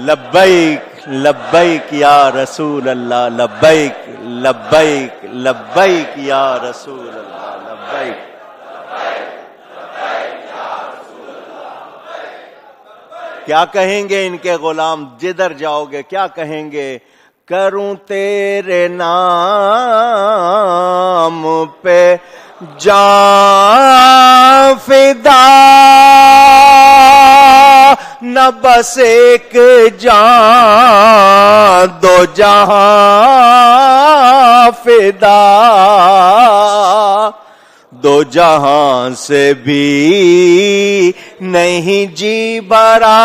لبیک لبیک یا رسول اللہ، لبیک لبیک لبیک یا رسول اللہ، لبیک. کیا کہیں گے ان کے غلام جدھر جاؤ گے؟ کیا کہیں گے؟ کروں تیرے نام پہ جان فدا، نہ بس ایک جان دو جہاں فدا، دو جہاں سے بھی نہیں جی بھرا،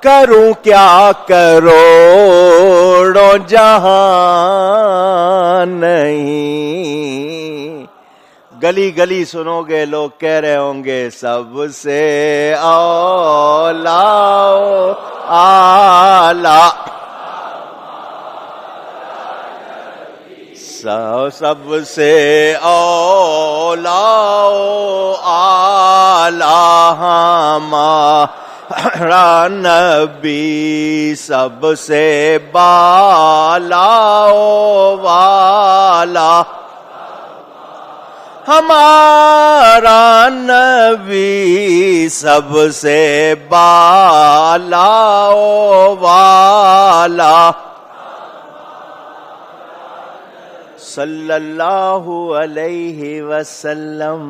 کروں کیا کروڑوں جہاں نہیں. گلی گلی سنو گے لوگ کہہ رہے ہوں گے سب سے اولا اعلی، سب سے اولا اعلی ہمارا نبی، سب سے بالا والا ہمارا نبی، سب سے بالا والا صلی اللہ علیہ وسلم.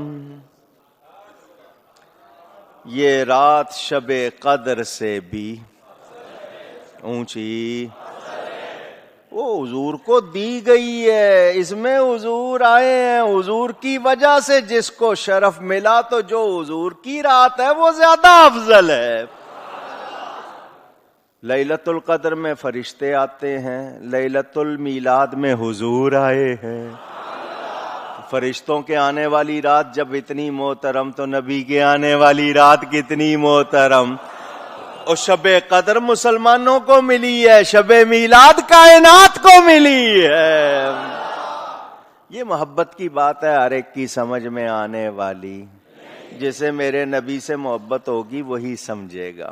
یہ رات شب قدر سے بھی اونچی وہ حضور کو دی گئی ہے، اس میں حضور آئے ہیں، حضور کی وجہ سے جس کو شرف ملا، تو جو حضور کی رات ہے وہ زیادہ افضل ہے. لیلۃ القدر میں فرشتے آتے ہیں، لیلۃ المیلاد میں حضور آئے ہیں. فرشتوں کے آنے والی رات جب اتنی محترم، تو نبی کے آنے والی رات کتنی محترم. اور شب قدر مسلمانوں کو ملی ہے، شب میلاد کائنات کو ملی ہے. یہ محبت کی بات ہے، ہر ایک کی سمجھ میں آنے والی. جسے میرے نبی سے محبت ہوگی وہی سمجھے گا.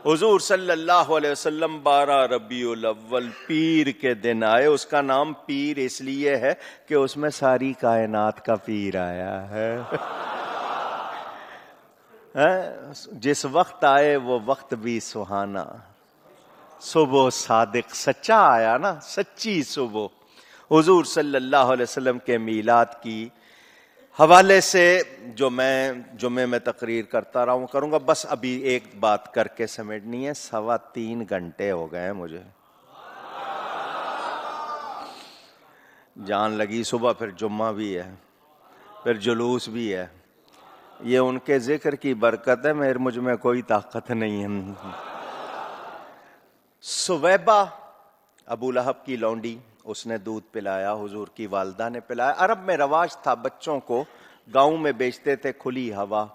حضور صلی اللہ علیہ وسلم 12 ربیع الاول پیر کے دن آئے. اس کا نام پیر اس لیے ہے کہ اس میں ساری کائنات کا پیر آیا ہے. جس وقت آئے وہ وقت بھی سہانا، صبح صادق سچا آیا نا، سچی صبح. حضور صلی اللہ علیہ وسلم کے میلاد کی حوالے سے جو میں جمعے میں تقریر کرتا رہا ہوں کروں گا. بس ابھی ایک بات کر کے سمیٹنی ہے. 3.25 گھنٹے ہو گئے ہیں مجھے، جان لگی. صبح پھر جمعہ بھی ہے، پھر جلوس بھی ہے. یہ ان کے ذکر کی برکت ہے، مجھ میں کوئی طاقت نہیں ہے. سویبہ ابو لہب کی لونڈی، اس نے دودھ پلایا، حضور کی والدہ نے پلایا. عرب میں رواج تھا بچوں کو گاؤں میں بیچتے تھے، کھلی ہوا،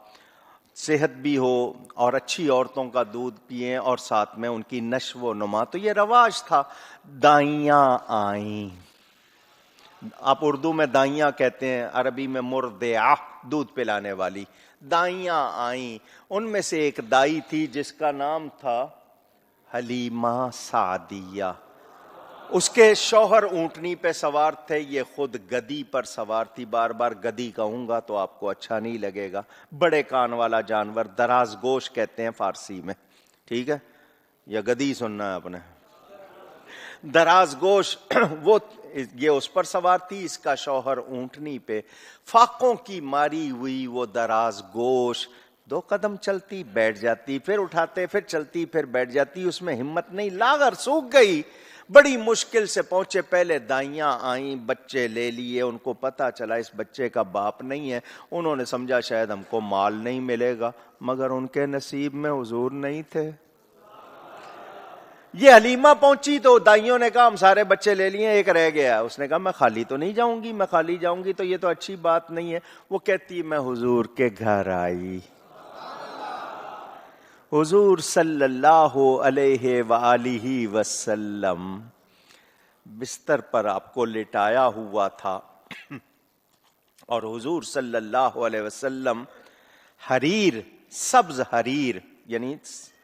صحت بھی ہو اور اچھی عورتوں کا دودھ پئیں اور ساتھ میں ان کی نشو و نما. تو یہ رواج تھا. دائیاں آئیں، آپ اردو میں دائیاں کہتے ہیں، عربی میں مرضعہ، دودھ پلانے والی. دائیاں آئیں. ان میں سے ایک دائی تھی جس کا نام تھا حلیمہ سعدیہ. اس کے شوہر اونٹنی پہ سوار تھے، یہ خود گدی پر سوار تھی. بار بار گدی کہوں گا تو آپ کو اچھا نہیں لگے گا. بڑے کان والا جانور، دراز گوش کہتے ہیں فارسی میں، ٹھیک ہے؟ یا گدی سننا ہے آپ نے، دراز گوش. وہ یہ اس پر سوار تھی، اس کا شوہر اونٹنی پہ. فاقوں کی ماری ہوئی وہ دراز گوش 2 قدم چلتی بیٹھ جاتی، پھر اٹھاتے، پھر چلتی، پھر بیٹھ جاتی. اس میں ہمت نہیں، لاغر سوکھ گئی. بڑی مشکل سے پہنچے. پہلے دائیاں آئیں، بچے لے لیے. ان کو پتا چلا اس بچے کا باپ نہیں ہے. انہوں نے سمجھا شاید ہم کو مال نہیں ملے گا، مگر ان کے نصیب میں حضور نہیں تھے. یہ حلیمہ پہنچی تو دائیوں نے کہا ہم سارے بچے لے لیے، ایک رہ گیا. اس نے کہا میں خالی تو نہیں جاؤں گی، میں خالی جاؤں گی تو یہ تو اچھی بات نہیں ہے. وہ کہتی میں حضور کے گھر آئی. حضور صلی اللہ علیہ وآلہ وسلم بستر پر آپ کو لٹایا ہوا تھا، اور حضور صلی اللہ علیہ وسلم حریر، سبز حریر یعنی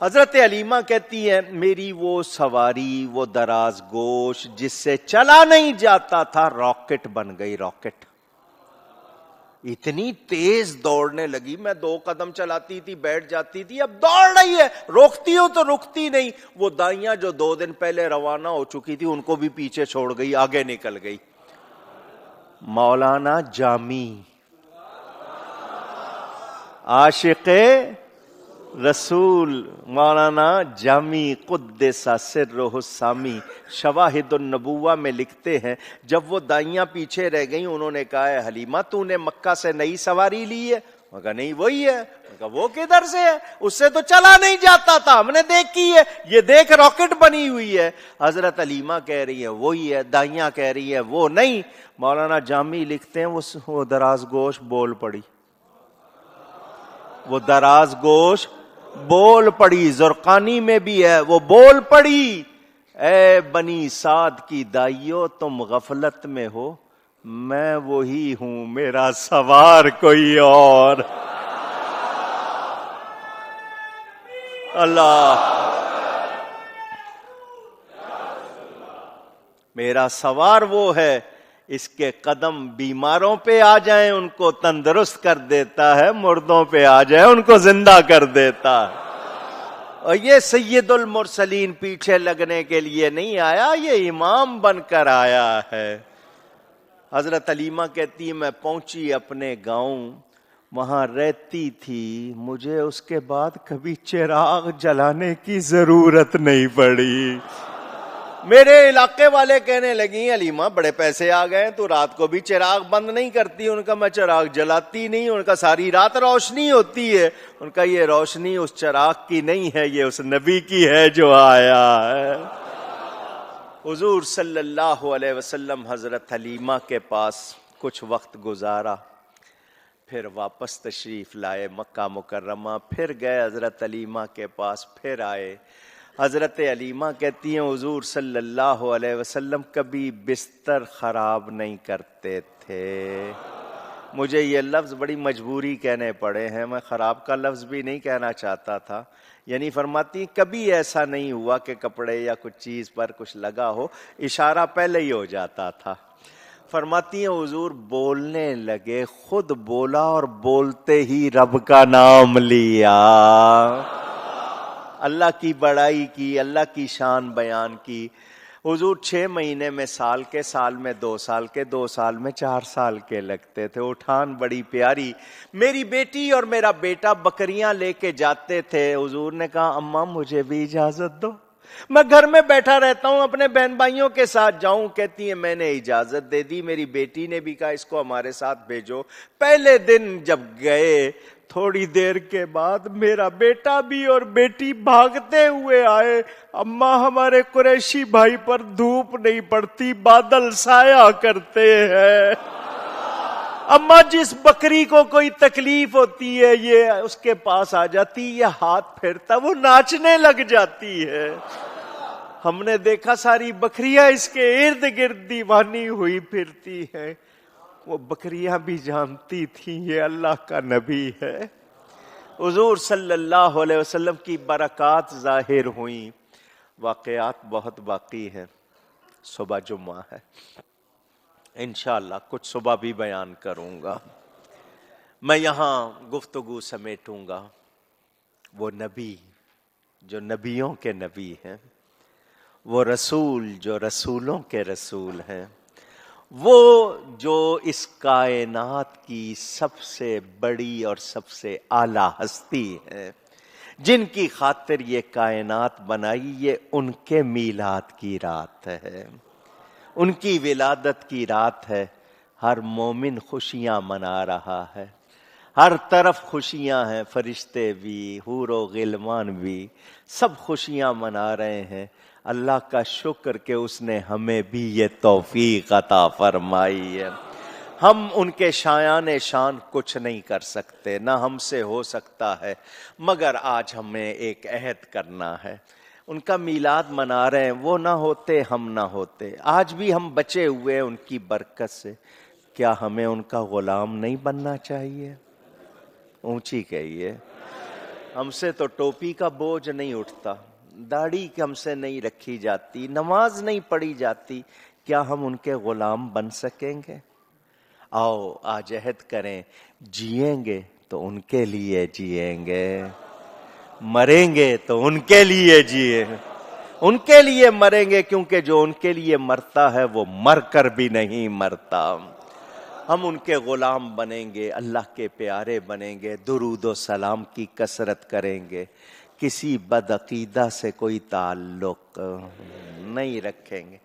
حضرت حلیمہ کہتی ہیں میری وہ سواری وہ دراز گوش جس سے چلا نہیں جاتا تھا راکٹ بن گئی، راکٹ اتنی تیز دوڑنے لگی، میں 2 قدم چلاتی تھی بیٹھ جاتی تھی، اب دوڑ رہی ہے، روکتی ہوں تو رکتی نہیں، وہ دائیاں جو 2 دن پہلے روانہ ہو چکی تھی ان کو بھی پیچھے چھوڑ گئی، آگے نکل گئی۔ مولانا جامی عاشق رسول مولانا جامی قدس سرہ السامی شواہد النبوہ میں لکھتے ہیں جب وہ دائیاں پیچھے رہ گئیں انہوں نے کہا ہے حلیمہ تو نے مکہ سے نئی سواری لی ہے؟ میں کہا نہیں وہی ہے۔ میں کہا وہ کدھر سے ہے؟ اس سے تو چلا نہیں جاتا تھا، ہم نے دیکھی ہے، یہ دیکھ راکٹ بنی ہوئی ہے۔ حضرت حلیمہ کہہ رہی ہے وہی ہے، دائیاں کہہ رہی ہے وہ نہیں۔ مولانا جامی لکھتے ہیں وہ دراز گوش بول پڑی، وہ دراز گوش بول پڑی، زرقانی میں بھی ہے، وہ بول پڑی اے بنی سعد کی دائیو تم غفلت میں ہو، میں وہی ہوں، میرا سوار کوئی اور۔ اللہ، میرا سوار وہ ہے، اس کے قدم بیماروں پہ آ جائیں ان کو تندرست کر دیتا ہے، مردوں پہ آ جائیں ان کو زندہ کر دیتا ہے۔ اور یہ سید المرسلین پیچھے لگنے کے لیے نہیں آیا، یہ امام بن کر آیا ہے۔ حضرت حلیمہ کہتی ہے میں پہنچی اپنے گاؤں، وہاں رہتی تھی، مجھے اس کے بعد کبھی چراغ جلانے کی ضرورت نہیں پڑی۔ میرے علاقے والے کہنے لگی حلیمہ بڑے پیسے آ گئے، تو رات کو بھی چراغ بند نہیں کرتی؟ ان کا میں چراغ جلاتی نہیں، ان کا ساری رات روشنی ہوتی ہے۔ ان کا یہ روشنی اس چراغ کی نہیں ہے، یہ اس نبی کی ہے جو آیا ہے۔ حضور صلی اللہ علیہ وسلم حضرت حلیمہ کے پاس کچھ وقت گزارا، پھر واپس تشریف لائے مکہ مکرمہ، پھر گئے حضرت حلیمہ کے پاس، پھر آئے۔ حضرت حلیمہ کہتی ہیں حضور صلی اللہ علیہ وسلم کبھی بستر خراب نہیں کرتے تھے۔ مجھے یہ لفظ بڑی مجبوری کہنے پڑے ہیں، میں خراب کا لفظ بھی نہیں کہنا چاہتا تھا، یعنی فرماتی کبھی ایسا نہیں ہوا کہ کپڑے یا کچھ چیز پر کچھ لگا ہو، اشارہ پہلے ہی ہو جاتا تھا۔ فرماتی ہیں حضور بولنے لگے، خود بولا اور بولتے ہی رب کا نام لیا، اللہ کی بڑائی کی، اللہ کی شان بیان کی۔ حضور 6 مہینے میں سال کے، سال میں 2 سال کے، 2 سال میں 4 سال کے لگتے تھے، اٹھان بڑی پیاری۔ میری بیٹی اور میرا بیٹا بکریاں لے کے جاتے تھے، حضور نے کہا اماں مجھے بھی اجازت دو، میں گھر میں بیٹھا رہتا ہوں اپنے بہن بھائیوں کے ساتھ جاؤں؟ کہتی ہیں میں نے اجازت دے دی، میری بیٹی نے بھی کہا اس کو ہمارے ساتھ بھیجو۔ پہلے دن جب گئے تھوڑی دیر کے بعد میرا بیٹا بھی اور بیٹی بھاگتے ہوئے آئے، اماں ہمارے قریشی بھائی پر دھوپ نہیں پڑتی، بادل سایہ کرتے ہیں۔ اماں جس بکری کو کوئی تکلیف ہوتی ہے یہ اس کے پاس آ جاتی، یہ ہاتھ پھیرتا وہ ناچنے لگ جاتی ہے۔ ہم نے دیکھا ساری بکریاں اس کے ارد گرد دیوانی ہوئی پھرتی ہیں، وہ بکریاں بھی جانتی تھیں یہ اللہ کا نبی ہے۔ حضور صلی اللہ علیہ وسلم کی برکات ظاہر ہوئیں۔ واقعات بہت باقی ہیں، صبح جمعہ ہے، انشاءاللہ کچھ صبح بھی بیان کروں گا، میں یہاں گفتگو سمیٹوں گا۔ وہ نبی جو نبیوں کے نبی ہیں، وہ رسول جو رسولوں کے رسول ہیں، وہ جو اس کائنات کی سب سے بڑی اور سب سے اعلیٰ ہستی ہے، جن کی خاطر یہ کائنات بنائی، یہ ان کے میلاد کی رات ہے، ان کی ولادت کی رات ہے۔ ہر مومن خوشیاں منا رہا ہے، ہر طرف خوشیاں ہیں، فرشتے بھی، حور و غلمان بھی، سب خوشیاں منا رہے ہیں۔ اللہ کا شکر کہ اس نے ہمیں بھی یہ توفیق عطا فرمائی ہے۔ ہم ان کے شایان شان کچھ نہیں کر سکتے، نہ ہم سے ہو سکتا ہے، مگر آج ہمیں ایک عہد کرنا ہے۔ ان کا میلاد منا رہے ہیں، وہ نہ ہوتے ہم نہ ہوتے، آج بھی ہم بچے ہوئے ان کی برکت سے، کیا ہمیں ان کا غلام نہیں بننا چاہیے؟ اونچی کہیے، ہم سے تو ٹوپی کا بوجھ نہیں اٹھتا، داڑھی ہم سے نہیں رکھی جاتی، نماز نہیں پڑھی جاتی، کیا ہم ان کے غلام بن سکیں گے؟ آؤ آج عہد کریں، جیئیں گے تو ان کے لیے جیئیں گے، مریں گے تو ان کے لیے جیئیں گے، ان کے لیے مریں گے، کیونکہ جو ان کے لیے مرتا ہے وہ مر کر بھی نہیں مرتا۔ ہم ان کے غلام بنیں گے، اللہ کے پیارے بنیں گے، درود و سلام کی کثرت کریں گے، کسی بدعقیدہ سے کوئی تعلق نہیں رکھیں گے،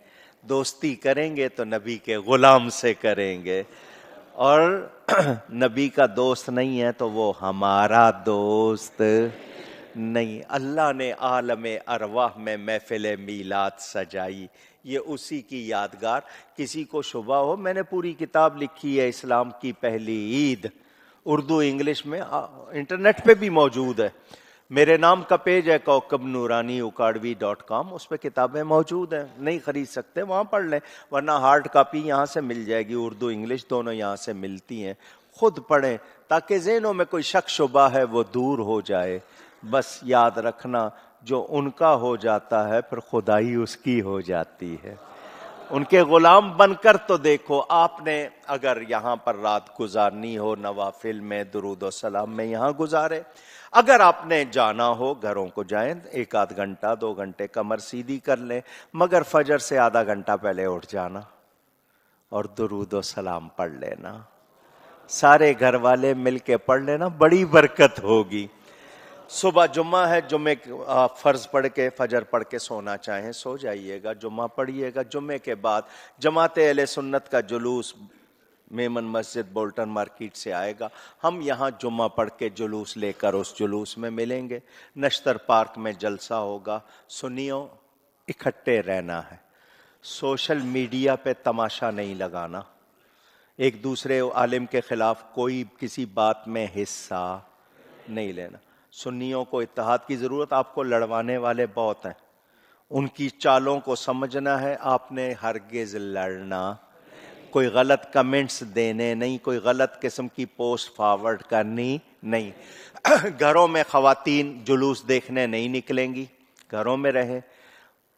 دوستی کریں گے تو نبی کے غلام سے کریں گے، اور نبی کا دوست نہیں ہے تو وہ ہمارا دوست نہیں۔ اللہ نے عالم ارواح میں محفل میلاد سجائی، یہ اسی کی یادگار۔ کسی کو شبہ ہو، میں نے پوری کتاب لکھی ہے اسلام کی پہلی عید، اردو انگلش میں، انٹرنیٹ پہ بھی موجود ہے، میرے نام کا پیج ہے کوکب نورانی ukadvi.com، اس پہ کتابیں موجود ہیں، نہیں خرید سکتے وہاں پڑھ لیں، ورنہ ہارڈ کاپی یہاں سے مل جائے گی، اردو انگلش دونوں یہاں سے ملتی ہیں، خود پڑھیں تاکہ ذہنوں میں کوئی شک شبہ ہے وہ دور ہو جائے۔ بس یاد رکھنا، جو ان کا ہو جاتا ہے پھر خدائی اس کی ہو جاتی ہے۔ ان کے غلام بن کر تو دیکھو، آپ نے اگر یہاں پر رات گزارنی ہو نوافل میں، درود و سلام میں، یہاں گزارے، اگر آپ نے جانا ہو گھروں کو جائیں، 1 آدھ گھنٹہ 2 گھنٹے کمر سیدھی کر لیں، مگر فجر سے آدھا گھنٹہ پہلے اٹھ جانا اور درود و سلام پڑھ لینا، سارے گھر والے مل کے پڑھ لینا، بڑی برکت ہوگی۔ صبح جمعہ ہے، جمعے آپ فرض پڑھ کے فجر پڑھ کے سونا چاہیں سو جائیے گا، جمعہ پڑھیے گا، جمعے کے بعد جماعت اہل سنت کا جلوس میمن مسجد بولٹن مارکیٹ سے آئے گا، ہم یہاں جمعہ پڑھ کے جلوس لے کر اس جلوس میں ملیں گے، نشتر پارک میں جلسہ ہوگا، سنیوں اکٹھے رہنا ہے، سوشل میڈیا پہ تماشا نہیں لگانا، ایک دوسرے عالم کے خلاف کوئی کسی بات میں حصہ نہیں لینا، سنیوں کو اتحاد کی ضرورت، آپ کو لڑوانے والے بہت ہیں، ان کی چالوں کو سمجھنا ہے، آپ نے ہرگز لڑنا، کوئی غلط کمنٹس دینے نہیں، کوئی غلط قسم کی پوسٹ فارورڈ کرنی نہیں، گھروں میں خواتین جلوس دیکھنے نہیں نکلیں گی، گھروں میں رہیں،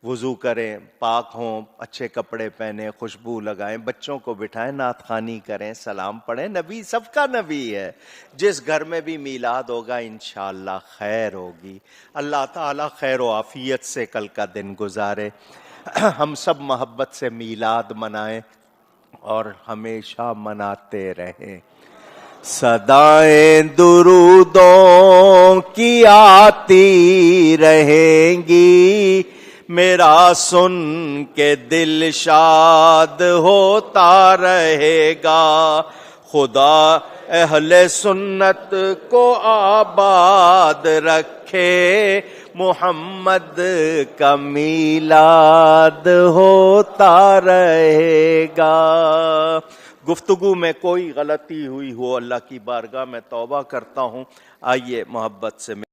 وضو کریں، پاک ہوں، اچھے کپڑے پہنیں، خوشبو لگائیں، بچوں کو بٹھائیں، نعت خوانی کریں، سلام پڑھیں، نبی سب کا نبی ہے، جس گھر میں بھی میلاد ہوگا انشاءاللہ خیر ہوگی، اللہ تعالی خیر و عافیت سے کل کا دن گزارے، ہم سب محبت سے میلاد منائیں اور ہمیشہ مناتے رہیں۔ صدائیں درودوں کی آتی رہیں گی، میرا سن کے دل شاد ہوتا رہے گا، خدا اہل سنت کو آباد رکھے، محمد کا میلاد ہوتا رہے گا۔ گفتگو میں کوئی غلطی ہوئی ہو، اللہ کی بارگاہ میں توبہ کرتا ہوں، آئیے محبت سے